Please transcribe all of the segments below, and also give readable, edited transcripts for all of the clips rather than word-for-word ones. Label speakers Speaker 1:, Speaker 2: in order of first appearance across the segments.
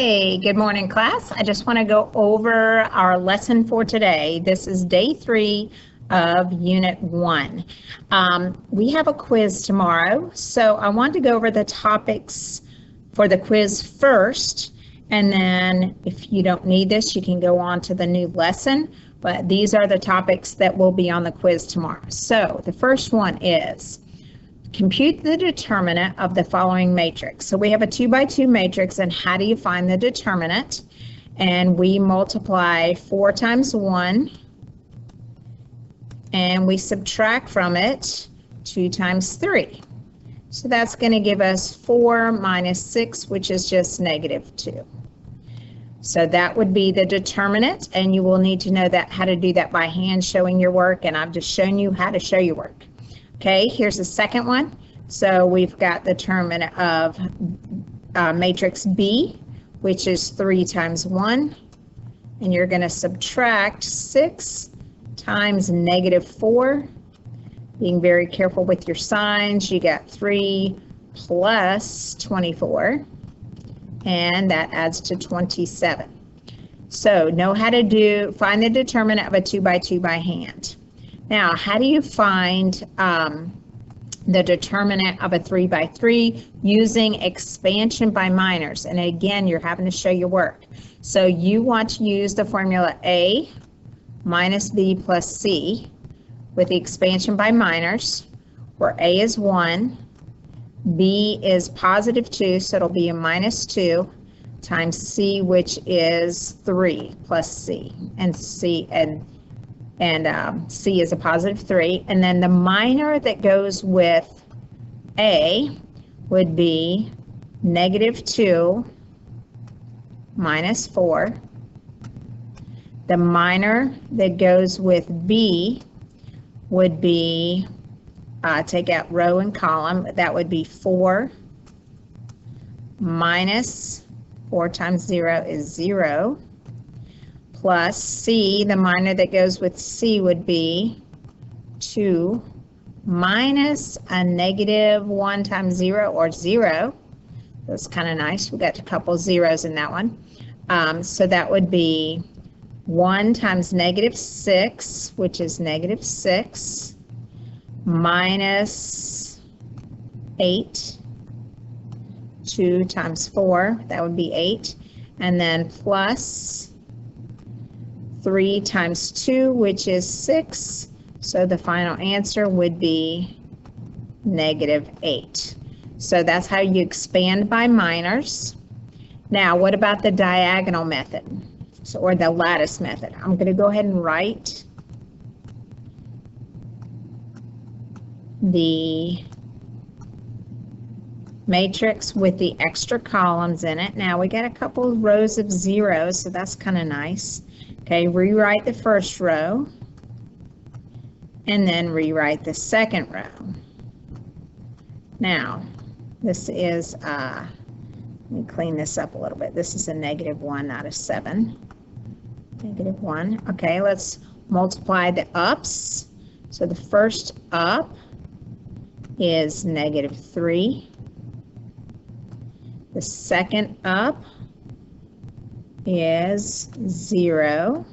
Speaker 1: Hey, good morning, class. I just want to go over our lesson for today. This is day 3 of Unit 1. We have a quiz tomorrow, so I want to go over the topics for the quiz first, and then if you don't need this, you can go on to the new lesson, but these are the topics that will be on the quiz tomorrow. So the first one is compute the determinant of the following matrix. So we have a 2 by 2 matrix, and how do you find the determinant? And we multiply 4 times 1, and we subtract from it 2 times 3. So that's going to give us 4 minus 6, which is just negative 2. So that would be the determinant, and you will need to know that how to do that by hand showing your work, and I've just shown you how to show your work. Okay, here's the second one. So we've got the determinant of matrix B, which is 3 times 1. And you're going to subtract 6 times negative 4. Being very careful with your signs. You got 3 plus 24. And that adds to 27. So know how to find the determinant of a 2 by 2 by hand. Now, how do you find the determinant of a 3 by 3 using expansion by minors? And again, you're having to show your work. So you want to use the formula A minus B plus C with the expansion by minors, where A is 1, B is positive 2, so it'll be a minus 2, times C, which is 3 plus C, and C is a positive 3, and then the minor that goes with A would be negative 2 minus 4. The minor that goes with B would be, take out row and column, that would be 4 minus 4 times 0 is 0. Plus C, the minor that goes with C would be 2 minus a negative 1 times 0, or 0. That's kind of nice. We got a couple zeros in that one. So that would be 1 times negative 6, which is negative 6, minus 8. 2 times 4, that would be 8. And then plus 3 times 2, which is 6, so the final answer would be negative 8. So that's how you expand by minors. Now, what about the diagonal method, or the lattice method? I'm going to go ahead and write the matrix with the extra columns in it. Now we got a couple of rows of zeros, so that's kind of nice. Okay, rewrite the first row, and then rewrite the second row. Now, this is, let me clean this up a little bit. This is a negative 1, not a 7. Negative 1. Okay, let's multiply the ups. So the first up is negative 3. The second up is 0.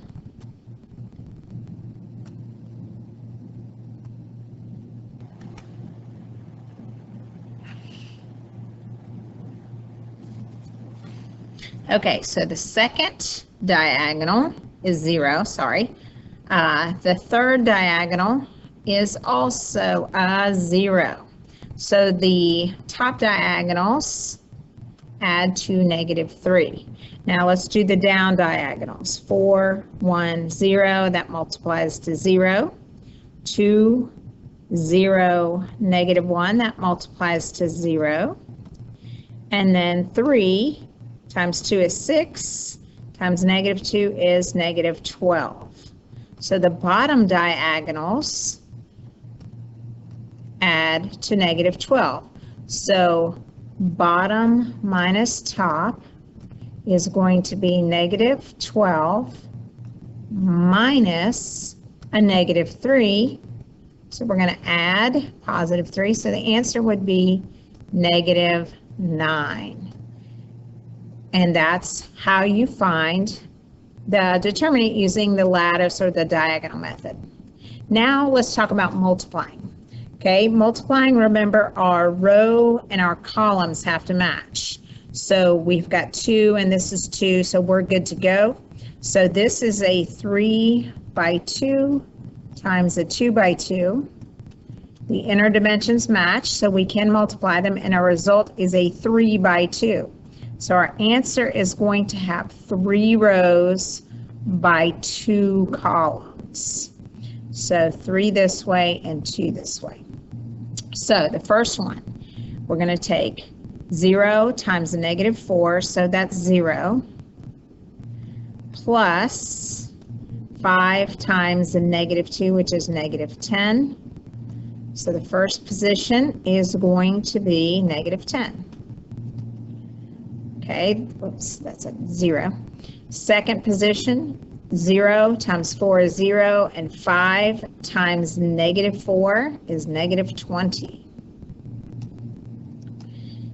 Speaker 1: Okay, so the second diagonal is 0, sorry. The third diagonal is also a 0. So the top diagonals add to negative 3. Now let's do the down diagonals. 4, 1, 0, that multiplies to 0. 2, 0, negative 1, that multiplies to 0. And then 3 times 2 is 6, times negative 2 is negative 12. So the bottom diagonals add to negative 12. So bottom minus top is going to be negative 12 minus a negative 3. So we're going to add positive 3. So the answer would be negative 9. And that's how you find the determinant using the lattice or the diagonal method. Now let's talk about multiplying. Okay, multiplying, remember, our row and our columns have to match. So we've got 2 and this is 2, so we're good to go. So this is a 3 by 2 times a 2 by 2. The inner dimensions match, so we can multiply them, and our result is a 3 by 2. So our answer is going to have 3 rows by 2 columns. So 3 this way and 2 this way. So the first one, we're going to take 0 times the negative 4, so that's 0, plus 5 times the negative 2, which is negative 10. So the first position is going to be negative 10. Okay, oops, that's a 0. Second position, 0 times 4 is 0, and 5 times negative 4 is negative 20.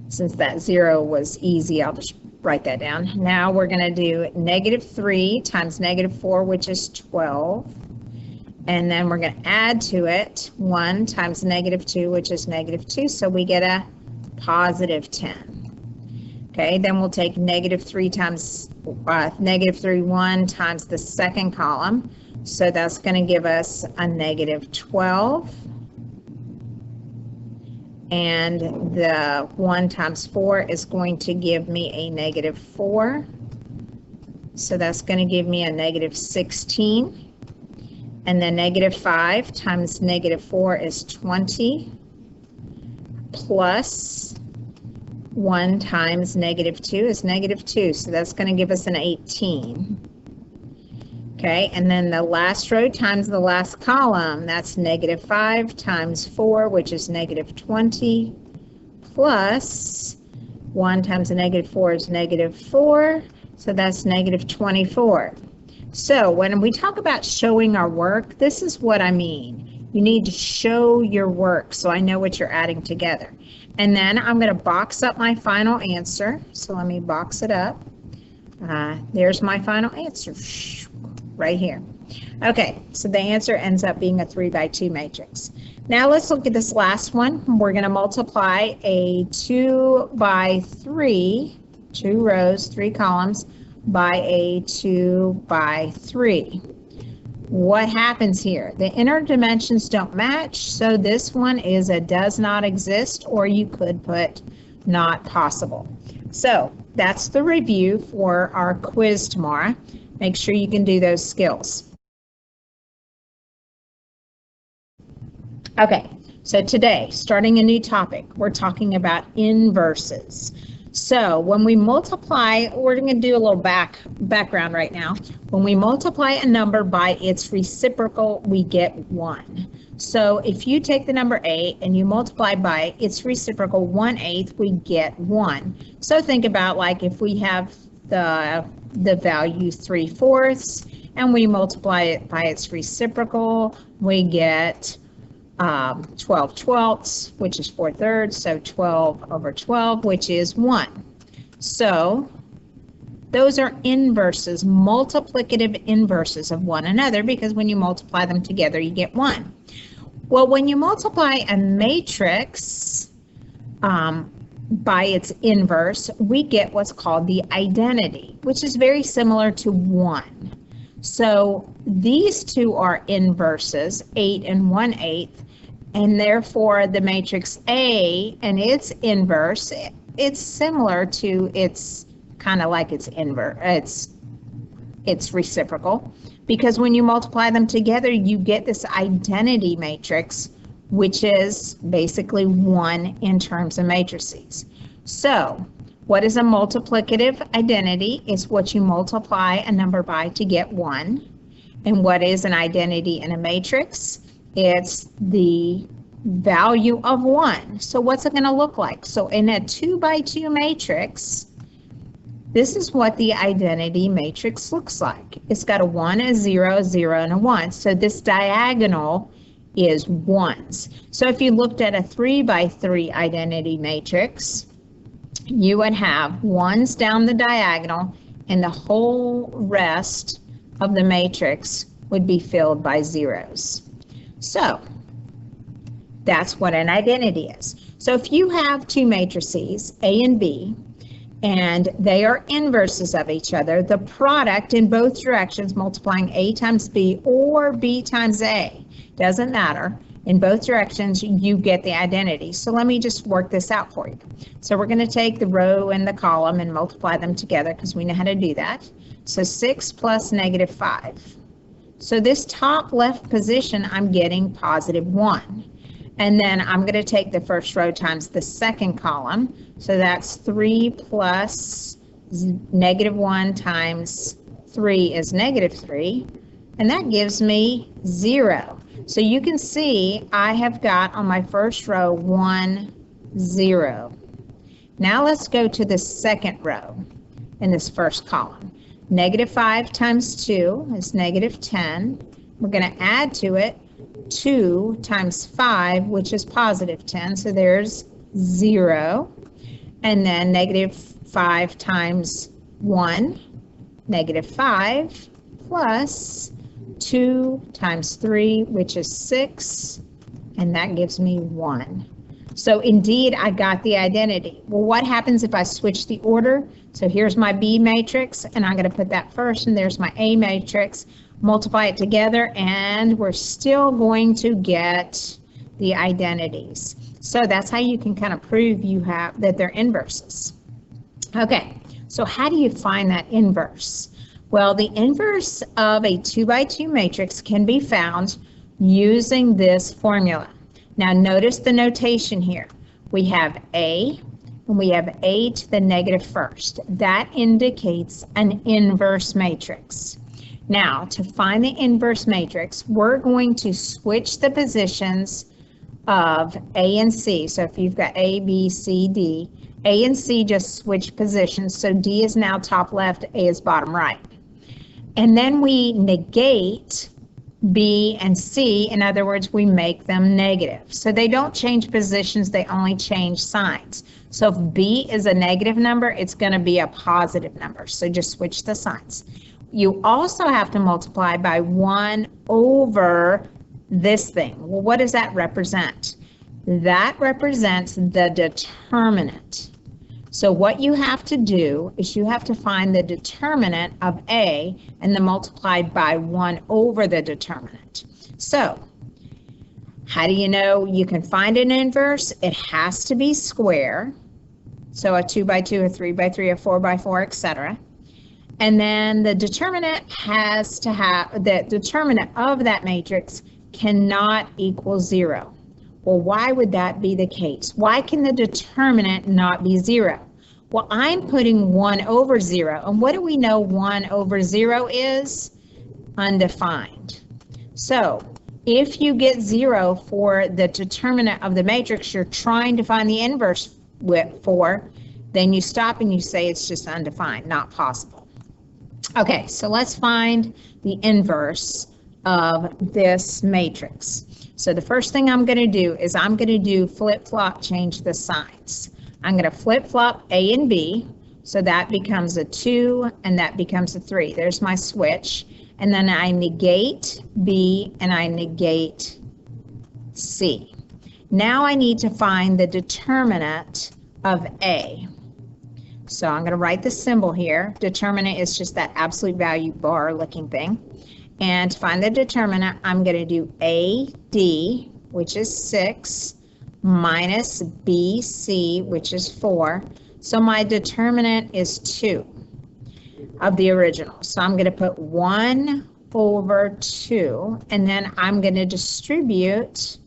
Speaker 1: Since that 0 was easy, I'll just write that down. Now we're going to do negative 3 times negative 4, which is 12. And then we're going to add to it 1 times negative 2, which is negative 2, so we get a positive 10. Okay, then we'll take negative 3 times negative 3, 1 times the second column, so that's going to give us a negative 12. And the 1 times 4 is going to give me a negative 4, so that's going to give me a negative 16. And then negative 5 times negative 4 is 20, plus 1 times negative 2 is negative 2, so that's going to give us an 18. Okay, and then the last row times the last column, that's negative 5 times 4, which is negative 20, plus 1 times the negative 4 is negative 4, so that's negative 24. So when we talk about showing our work, this is what I mean. You need to show your work so I know what you're adding together. And then I'm going to box up my final answer. So let me box it up. There's my final answer right here. Okay, so the answer ends up being a 3 by 2 matrix. Now let's look at this last one. We're going to multiply a 2 by 3, 2 rows, 3 columns, by a 2 by 3. What happens here? The inner dimensions don't match, so this one is a does not exist, or you could put not possible. So that's the review for our quiz tomorrow. Make sure you can do those skills. Okay, so today, starting a new topic, we're talking about inverses. So when we multiply, we're going to do a little background right now. When we multiply a number by its reciprocal, we get 1. So if you take the number 8 and you multiply by its reciprocal 1/8, we get 1. So think about, like, if we have the value 3/4 and we multiply it by its reciprocal, we get 12/12, which is 4/3, so 12 over 12, which is 1. So those are inverses, multiplicative inverses of one another, because when you multiply them together, you get 1. Well, when you multiply a matrix by its inverse, we get what's called the identity, which is very similar to 1. So these two are inverses, 8 and 1/8, and therefore the matrix A and its inverse, it's similar to its kind of like its inverse, its reciprocal, because when you multiply them together, you get this identity matrix, which is basically 1 in terms of matrices. So what is a multiplicative identity? It's what you multiply a number by to get 1. And what is an identity in a matrix? It's the value of 1. So what's it going to look like? So in a 2 by 2 matrix, this is what the identity matrix looks like. It's got a 1, a 0, a 0, and a 1. So this diagonal is 1s. So if you looked at a 3 by 3 identity matrix, you would have ones down the diagonal, and the whole rest of the matrix would be filled by zeros. So that's what an identity is. So if you have two matrices, A and B, and they are inverses of each other, the product in both directions, multiplying A times B or B times A, doesn't matter. In both directions, you get the identity. So let me just work this out for you. So we're going to take the row and the column and multiply them together because we know how to do that. So 6 plus negative 5. So this top left position, I'm getting positive 1. And then I'm going to take the first row times the second column. So that's 3 plus negative 1 times 3 is negative 3. And that gives me 0. So you can see I have got on my first row 1, 0. Now let's go to the second row in this first column. Negative 5 times 2 is negative 10. We're going to add to it 2 times 5, which is positive 10. So there's 0. And then negative 5 times 1, negative 5, plus 2 times 3, which is 6, and that gives me 1. So indeed, I got the identity. Well, what happens if I switch the order? So here's my B matrix, and I'm going to put that first, and there's my A matrix. Multiply it together, and we're still going to get the identities. So that's how you can kind of prove you have that they're inverses. Okay, so how do you find that inverse? Well, the inverse of a 2 by 2 matrix can be found using this formula. Now notice the notation here. We have A, and we have A to the negative first. That indicates an inverse matrix. Now, to find the inverse matrix, we're going to switch the positions of A and C. So if you've got A, B, C, D, A and C just switch positions. So D is now top left, A is bottom right. And then we negate B and C. In other words, we make them negative. So they don't change positions, they only change signs. So if B is a negative number, it's going to be a positive number. So just switch the signs. You also have to multiply by 1 over this thing. Well, what does that represent? That represents the determinant. So what you have to do is you have to find the determinant of A and then multiply by 1 over the determinant. So how do you know you can find an inverse? It has to be square. So a 2 by 2, a 3 by 3, a 4 by 4, etc. And then the determinant has to have, the determinant of that matrix cannot equal 0. Well, why would that be the case? Why can the determinant not be 0? Well, I'm putting 1 over 0. And what do we know 1 over 0 is? Undefined. So if you get 0 for the determinant of the matrix you're trying to find the inverse for, then you stop and you say it's just undefined, not possible. Okay, so let's find the inverse of this matrix. So the first thing I'm going to do is I'm going to do flip-flop, change the signs. I'm going to flip-flop A and B, so that becomes a 2 and that becomes a 3. There's my switch. And then I negate B and I negate C. Now I need to find the determinant of A. So I'm going to write the symbol here. Determinant is just that absolute value bar looking thing. And to find the determinant, I'm going to do AD, which is 6, minus BC, which is 4. So my determinant is 2 of the original. So I'm going to put 1 over 2, and then I'm going to distribute,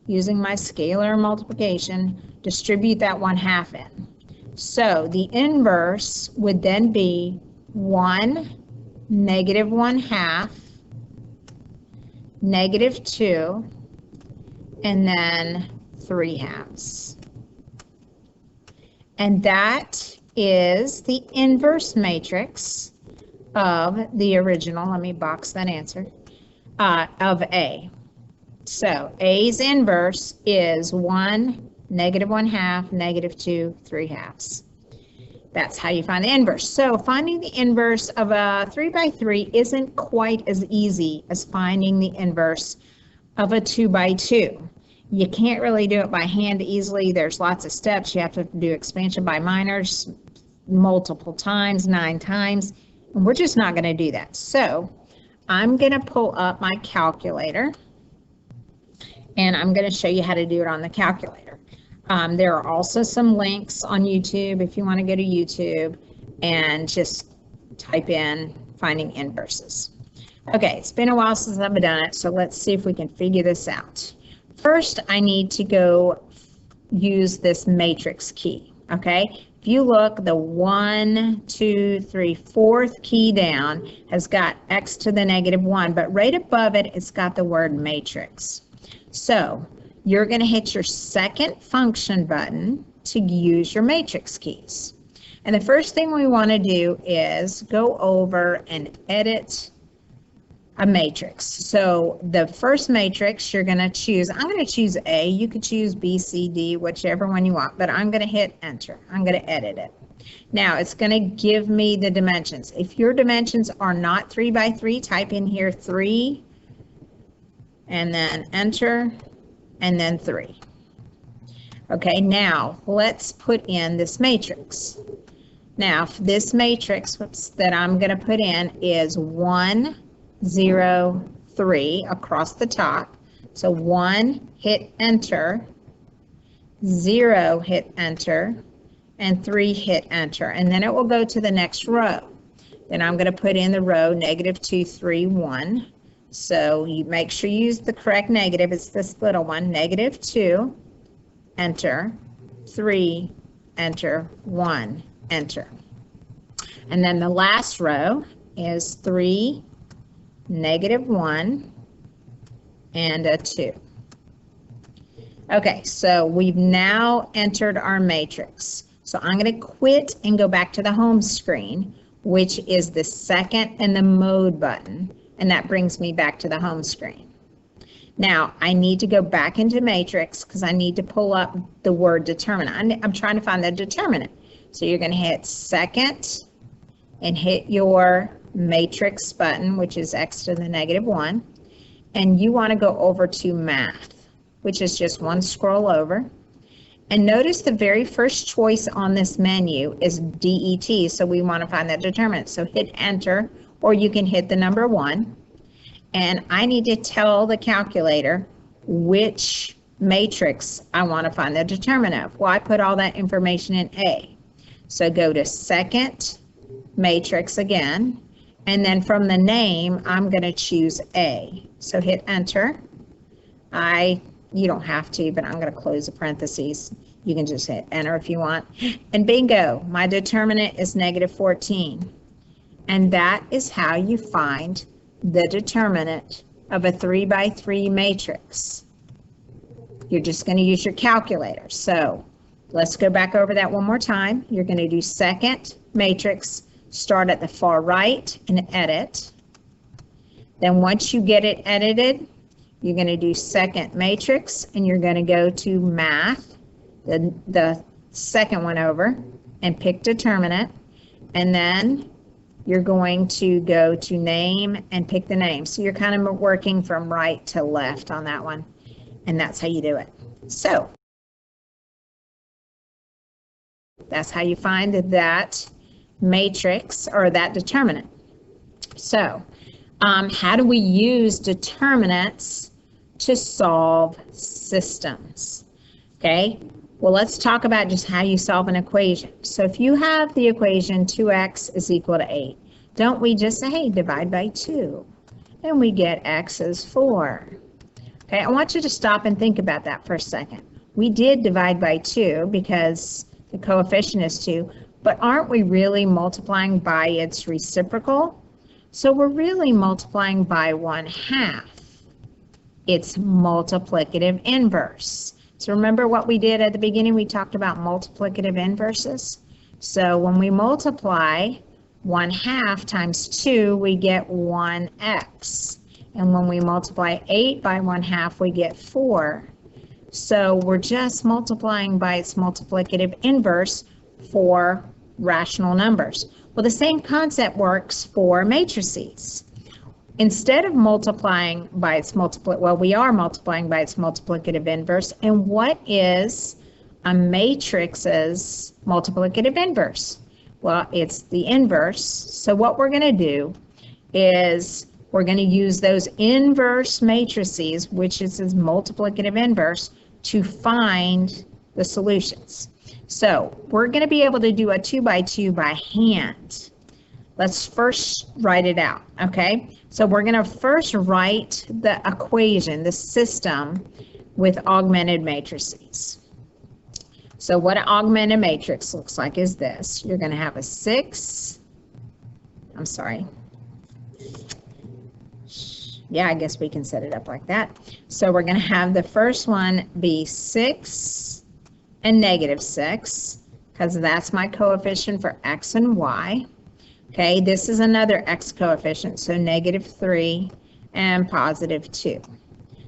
Speaker 1: using my scalar multiplication, distribute that 1/2 in. So the inverse would then be 1, negative 1/2, negative 2, and then 3/2. And that is the inverse matrix of the original, let me box that answer, of A. So A's inverse is 1, negative 1/2, negative 2, 3/2. That's how you find the inverse. So finding the inverse of a 3 by 3 isn't quite as easy as finding the inverse of a 2 by 2. You can't really do it by hand easily. There's lots of steps. You have to do expansion by minors multiple times, 9 times. And we're just not going to do that. So I'm going to pull up my calculator, and I'm going to show you how to do it on the calculator. There are also some links on YouTube if you want to go to YouTube and just type in finding inverses. Okay, it's been a while since I've done it, so let's see if we can figure this out. First, I need to go use this matrix key, okay? If you look, the 1, 2, 3, 4th key down has got x to the negative 1, but right above it, it's got the word matrix. So you're going to hit your second function button to use your matrix keys. And the first thing we want to do is go over and edit a matrix. So the first matrix you're going to choose, I'm going to choose A. You could choose B, C, D, whichever one you want, but I'm going to hit enter. I'm going to edit it. Now it's going to give me the dimensions. If your dimensions are not 3 by 3, type in here 3 and then enter and then 3. Okay, now let's put in this matrix. Now this matrix that I'm going to put in is 1, 0, 3 across the top. So 1, hit enter, 0, hit enter, and 3, hit enter. And then it will go to the next row. Then I'm going to put in the row -2, 3, 1. So you make sure you use the correct negative. It's this little one, -2, enter, 3, enter, 1, enter. And then the last row is 3, -1, and a 2. Okay, so we've now entered our matrix. So I'm going to quit and go back to the home screen, which is the second and the mode button. And that brings me back to the home screen. Now, I need to go back into matrix because I need to pull up the word determinant. I'm trying to find the determinant. So you're going to hit second and hit your matrix button, which is x to the -1. And you want to go over to math, which is just one scroll over. And notice the very first choice on this menu is DET, so we want to find that determinant. So hit enter, or you can hit the number 1. And I need to tell the calculator which matrix I want to find the determinant of. Well, I put all that information in A. So go to second matrix again, and then from the name, I'm going to choose A. So hit enter. You don't have to, but I'm going to close the parentheses. You can just hit enter if you want. And bingo, my determinant is -14. And that is how you find the determinant of a 3 by 3 matrix. You're just going to use your calculator. So let's go back over that one more time. You're going to do second matrix, start at the far right and edit. Then once you get it edited, you're going to do second matrix and you're going to go to math, the second one over, and pick determinant. And then you're going to go to name and pick the name. So you're kind of working from right to left on that one. And that's how you do it. So that's how you find that matrix or that determinant. So how do we use determinants to solve systems? Okay, well, let's talk about just how you solve an equation. So if you have the equation 2x is equal to 8, don't we just say, hey, divide by 2, and we get x is 4. Okay, I want you to stop and think about that for a second. We did divide by 2 because the coefficient is 2, but aren't we really multiplying by its reciprocal? So we're really multiplying by 1/2. It's multiplicative inverse. So remember what we did at the beginning? We talked about multiplicative inverses. So when we multiply 1/2 times 2, we get 1x. And when we multiply 8 by 1/2, we get 4. So we're just multiplying by its multiplicative inverse for rational numbers. Well, the same concept works for matrices. Instead of multiplying by its we are multiplying by its multiplicative inverse. And what is a matrix's multiplicative inverse? Well, it's the inverse. So what we're going to do is we're going to use those inverse matrices, which is its multiplicative inverse, to find the solutions. So we're going to be able to do a 2 by 2 by hand. Let's first write it out, okay? So we're going to first write the equation, the system, with augmented matrices. So what an augmented matrix looks like is this. You're going to have a 6, I'm sorry. Yeah, I guess we can set it up like that. So we're going to have the first one be 6 and negative 6, because that's my coefficient for x and y. Okay, this is another x coefficient, so negative 3 and positive 2.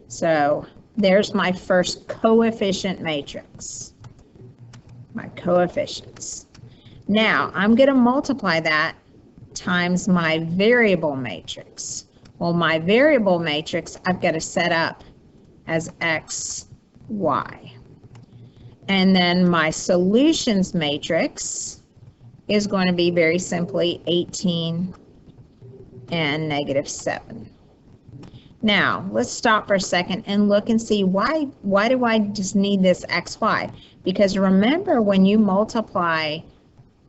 Speaker 1: So there's my first coefficient matrix, my coefficients. Now I'm going to multiply that times my variable matrix. Well, my variable matrix I've got to set up as x, y. And then my solutions matrix is going to be very simply 18 and negative 7. Now, let's stop for a second and look and see why do I just need this xy? Because remember, when you multiply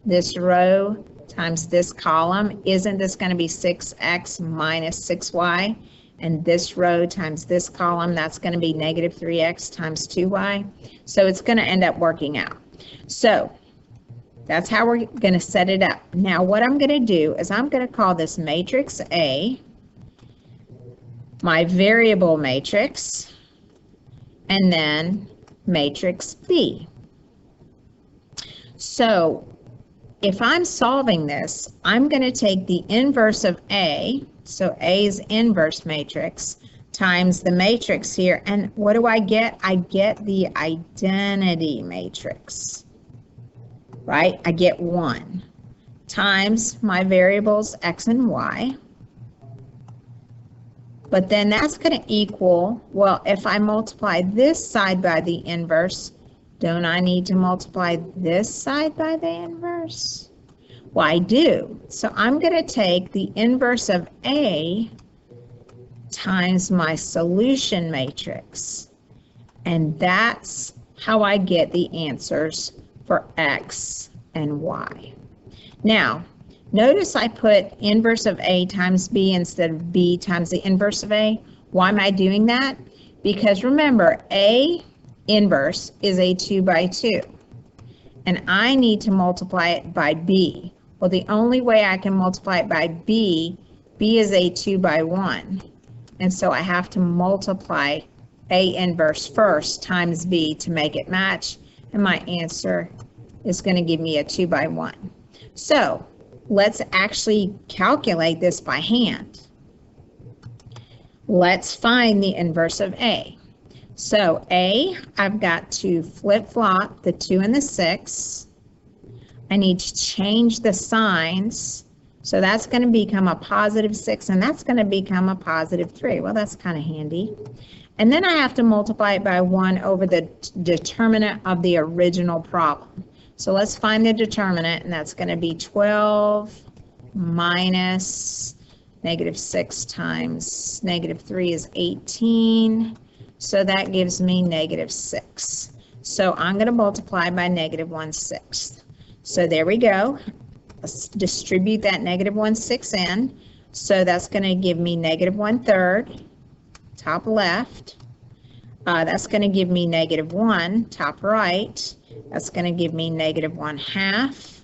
Speaker 1: this row times this column, isn't this going to be 6x minus 6y? And this row times this column, that's going to be negative 3x times 2y. So it's going to end up working out. So that's how we're going to set it up. Now what I'm going to do is I'm going to call this matrix A my variable matrix, and then matrix B. So if I'm solving this, I'm going to take the inverse of A, so A's inverse matrix, times the matrix here, and what do I get? I get the identity matrix, right? I get 1 times my variables x and y, but then that's going to equal, well, if I multiply this side by the inverse, don't I need to multiply this side by the inverse? Well, I do. So I'm going to take the inverse of A times my solution matrix. And that's how I get the answers for x and y. Now, notice I put inverse of A times B instead of B times the inverse of A. Why am I doing that? Because remember, A inverse is a 2 by 2. And I need to multiply it by B. Well, the only way I can multiply it by B is a 2 by 1. And so I have to multiply A inverse first times B to make it match. And my answer is going to give me a 2 by 1. So let's actually calculate this by hand. Let's find the inverse of A. So A, I've got to flip-flop the 2 and the 6. I need to change the signs. So that's going to become a positive 6, and that's going to become a positive 3. Well, that's kind of handy. And then I have to multiply it by 1 over the determinant of the original problem. So let's find the determinant, and that's going to be 12 minus negative 6 times negative 3 is 18. So that gives me negative 6. So I'm going to multiply by negative 1/6. So there we go. Let's distribute that negative 1/6 in. So that's going to give me negative 1/3, top left. That's going to give me negative 1, top right. That's going to give me negative 1/2.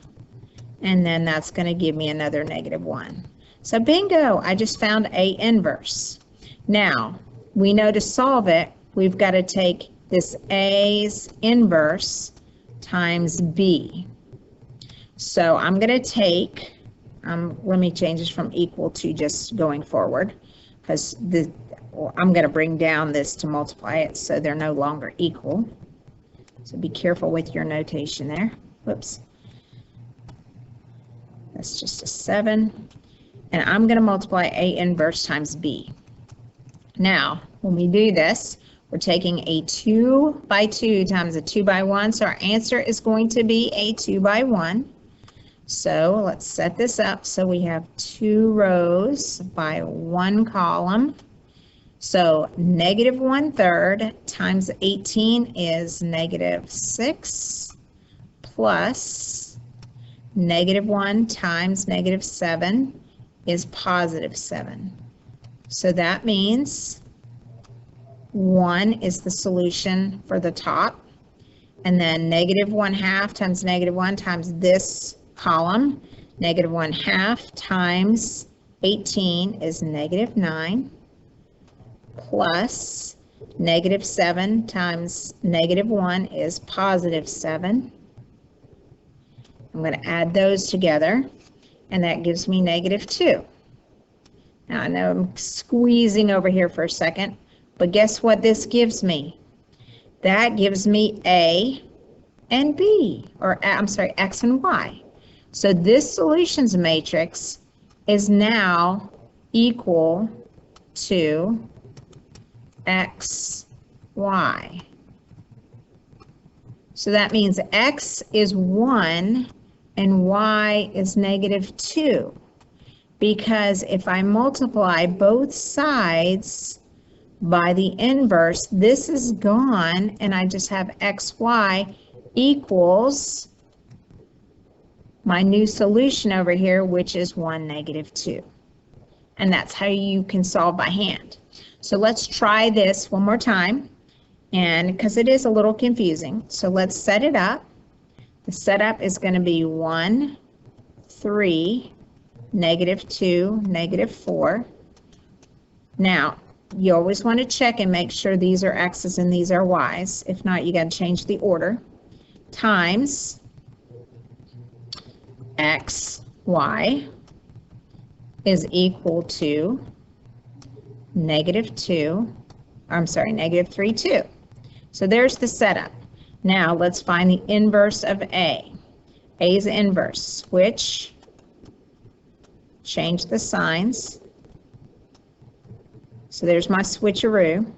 Speaker 1: And then that's going to give me another negative 1. So bingo, I just found A inverse. Now, we know to solve it, we've got to take this A's inverse times B. So I'm going to take, let me change this from equal to just going forward, because I'm going to bring down this to multiply it so they're no longer equal. So be careful with your notation there. Whoops. That's just a 7. And I'm going to multiply A inverse times B. Now, when we do this, we're taking a 2 by 2 times a 2 by 1. So our answer is going to be a 2 by 1. So let's set this up so we have 2 rows by 1 column. So negative 1/3 times 18 is negative 6 plus negative 1 times negative 7 is positive 7. So that means 1 is the solution for the top. And then negative 1/2 times negative 1 times this column. Negative 1/2 times 18 is negative 9 plus negative 7 times negative 1 is positive 7. I'm going to add those together, and that gives me negative 2. Now I know I'm squeezing over here for a second, but guess what this gives me? That gives me A and B, or I'm sorry, X and Y. So this solutions matrix is now equal to X, Y. So that means X is 1 and Y is negative 2. Because if I multiply both sides by the inverse, this is gone and I just have XY equals my new solution over here, which is 1, negative 2. And that's how you can solve by hand. So let's try this one more time, and because it is a little confusing. So let's set it up. The setup is going to be 1, 3, negative 2, negative 4. Now, you always want to check and make sure these are X's and these are Y's. If not, you got to change the order. Times X, Y is equal to negative 2, I'm sorry, negative 3, 2. So there's the setup. Now let's find the inverse of A. A is the inverse. Switch, change the signs. So there's my switcheroo.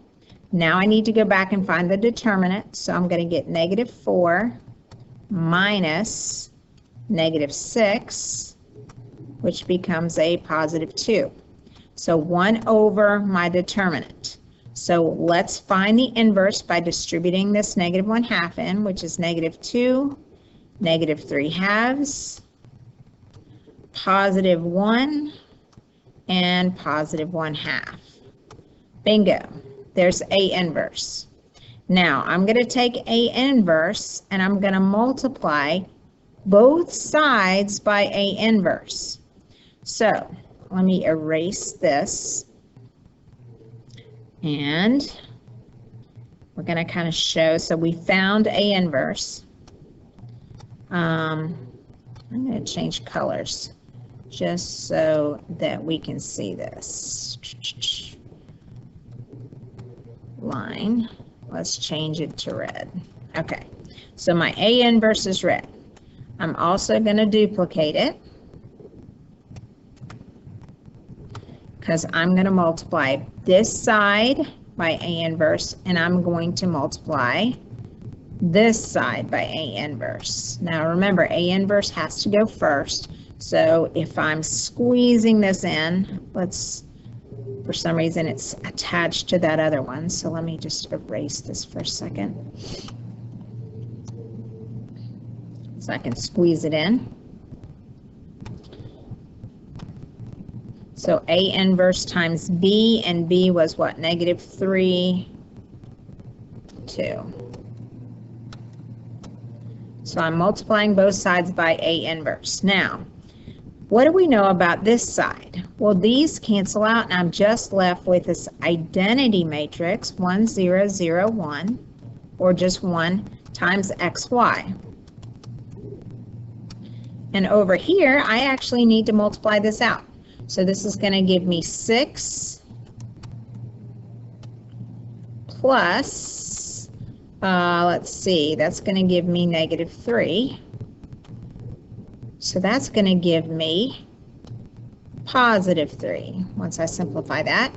Speaker 1: Now I need to go back and find the determinant. So I'm going to get negative 4 minus negative 6, which becomes a positive 2. So 1 over my determinant. So let's find the inverse by distributing this negative 1/2 in, which is negative 2, negative 3/2, positive 1, and positive 1/2. Bingo. There's A inverse. Now I'm going to take A inverse and I'm going to multiply both sides by A inverse. So let me erase this. And we're going to kind of show, so we found A inverse. I'm going to change colors just so that we can see this. Line, let's change it to red. Okay, so my A inverse is red. I'm also going to duplicate it because I'm going to multiply this side by A inverse, and I'm going to multiply this side by A inverse. Now remember, A inverse has to go first. So if I'm squeezing this in, for some reason it's attached to that other one. So let me just erase this for a second so I can squeeze it in. So A inverse times B, and B was what? Negative 3, 2. So I'm multiplying both sides by A inverse. Now, what do we know about this side? Well, these cancel out, and I'm just left with this identity matrix, 1, 0, 0, 1, or just 1 times XY. And over here, I actually need to multiply this out. So this is going to give me 6 plus, let's see, that's going to give me negative 3. So that's going to give me positive 3 once I simplify that.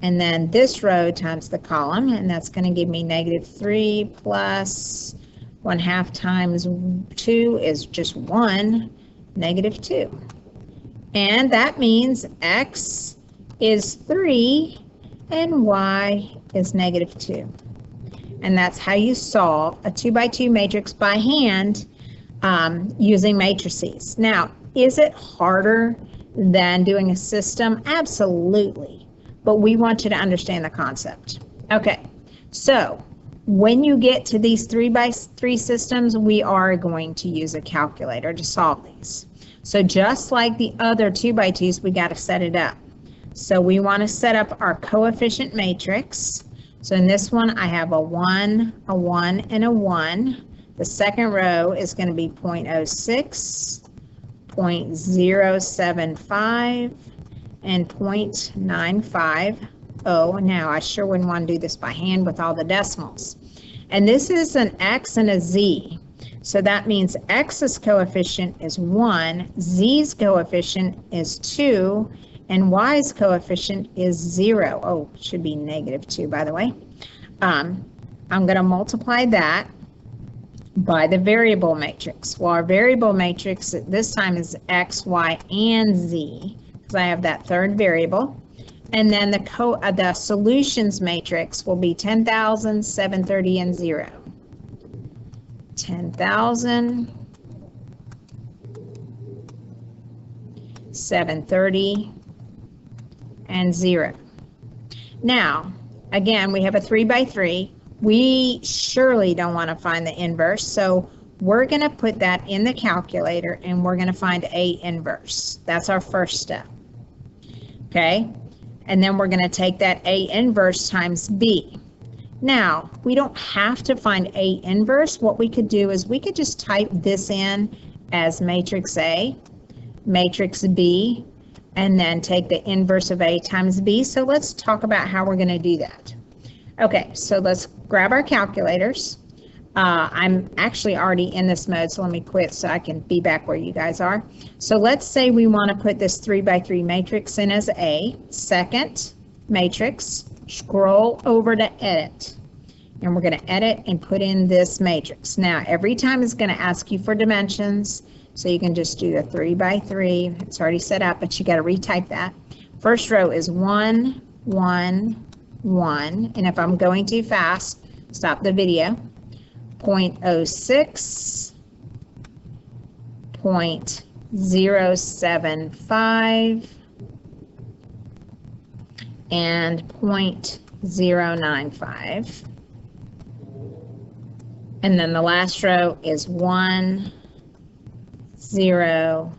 Speaker 1: And then this row times the column, and that's going to give me negative 3 plus 1/2 times 2 is just 1, negative 2. And that means x is 3 and y is negative 2. And that's how you solve a 2x2 matrix by hand using matrices. Now, is it harder than doing a system? Absolutely. But we want you to understand the concept. Okay, so when you get to these 3x3 systems, we are going to use a calculator to solve these. So just like the other 2x2s, we got to set it up. So we want to set up our coefficient matrix. So in this one, I have a 1, a 1, and a 1. The second row is going to be 0.06, 0.075, and 0.95. Oh, now I sure wouldn't want to do this by hand with all the decimals. And this is an x and a z. So that means x's coefficient is 1, z's coefficient is 2, and y's coefficient is 0. Oh, it should be negative 2, by the way. I'm going to multiply that by the variable matrix. Well, our variable matrix at this time is x, y, and z, because I have that third variable. And then the solutions matrix will be 10,000, 730, and 0. 10,000, 730, and 0. Now, again, we have a 3x3. We surely don't want to find the inverse, so we're going to put that in the calculator and we're going to find A inverse. That's our first step. Okay, and then we're going to take that A inverse times B. Now, we don't have to find A inverse. What we could do is we could just type this in as matrix A, matrix B, and then take the inverse of A times B. So let's talk about how we're going to do that. Okay, so let's grab our calculators. I'm actually already in this mode, so let me quit so I can be back where you guys are. So let's say we want to put this 3x3 matrix in as A, second matrix, scroll over to edit. And we're going to edit and put in this matrix. Now, every time it's going to ask you for dimensions, so you can just do the 3x3. It's already set up, but you got to retype that. First row is 1, 1, 1, and if I'm going too fast, stop the video. 0.06, 0.075, and 0.095. And then the last row is 1, 0,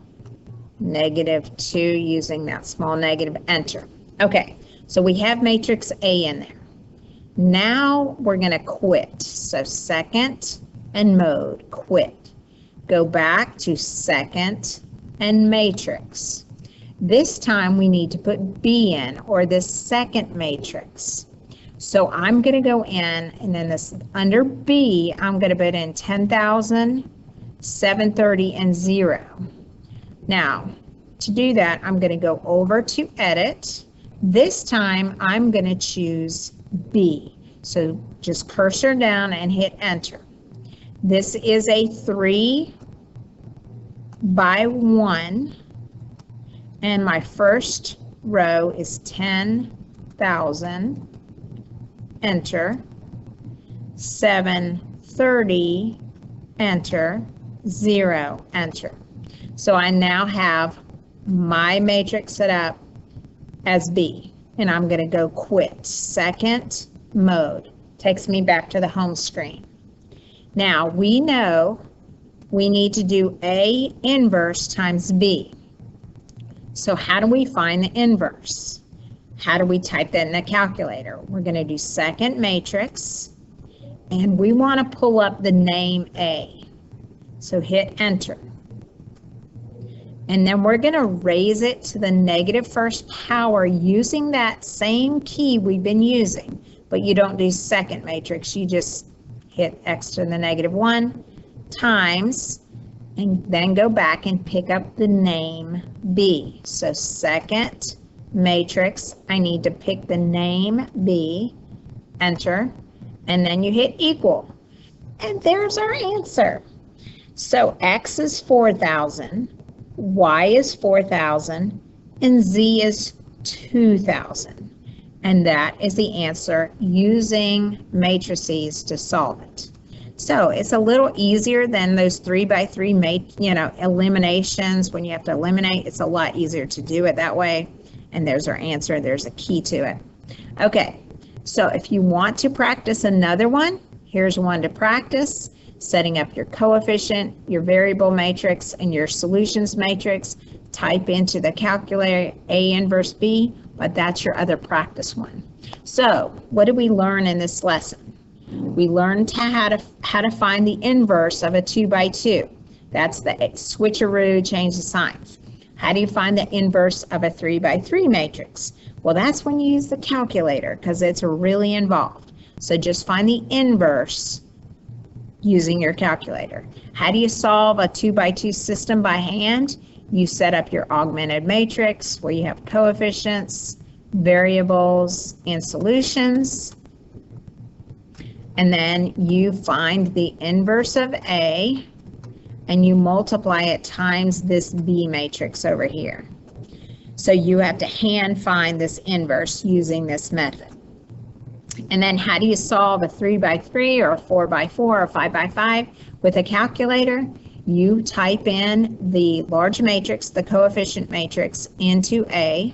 Speaker 1: negative 2, using that small negative, enter. Okay, so we have matrix A in there. Now we're going to quit. So second and mode, quit. Go back to second and matrix. This time we need to put B in, or this second matrix. So I'm going to go in, and then this under B, I'm going to put in 10,000, 730, and 0. Now, to do that, I'm going to go over to edit. This time I'm going to choose B. So just cursor down and hit enter. This is a 3 by 1, and my first row is 10,000, enter, 730, enter, 0, enter. So I now have my matrix set up as B, and I'm going to go quit. Second mode takes me back to the home screen. Now we know we need to do A inverse times B. So how do we find the inverse? How do we type that in the calculator? We're going to do second matrix, and we want to pull up the name A. So hit enter. And then we're going to raise it to the negative first power using that same key we've been using. But you don't do second matrix. You just hit x to the negative 1 times, and then go back and pick up the name B. So second matrix, I need to pick the name B, enter, and then you hit equal. And there's our answer. So X is 4,000, Y is 4,000, and Z is 2,000. And that is the answer using matrices to solve it. So it's a little easier than those 3x3 eliminations. When you have to eliminate, it's a lot easier to do it that way. And there's our answer. There's a key to it. Okay, so if you want to practice another one, here's one to practice. Setting up your coefficient, your variable matrix, and your solutions matrix. Type into the calculator A inverse B, but that's your other practice one. So what did we learn in this lesson? We learned how to find the inverse of a 2x2. That's the switcheroo, change the signs. How do you find the inverse of a 3x3 matrix? Well, that's when you use the calculator because it's really involved. So just find the inverse using your calculator. How do you solve a 2x2 system by hand? You set up your augmented matrix where you have coefficients, variables, and solutions. And then you find the inverse of A and you multiply it times this B matrix over here. So you have to hand find this inverse using this method. And then how do you solve a 3x3 or a 4x4 or 5x5 with a calculator? You type in the large matrix, the coefficient matrix, into A,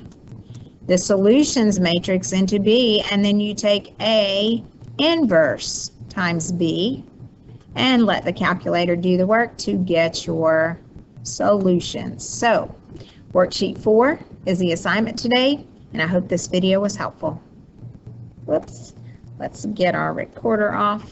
Speaker 1: the solutions matrix into B, and then you take A inverse times B and let the calculator do the work to get your solutions. So worksheet 4 is the assignment today, and I hope this video was helpful. Whoops, let's get our recorder off.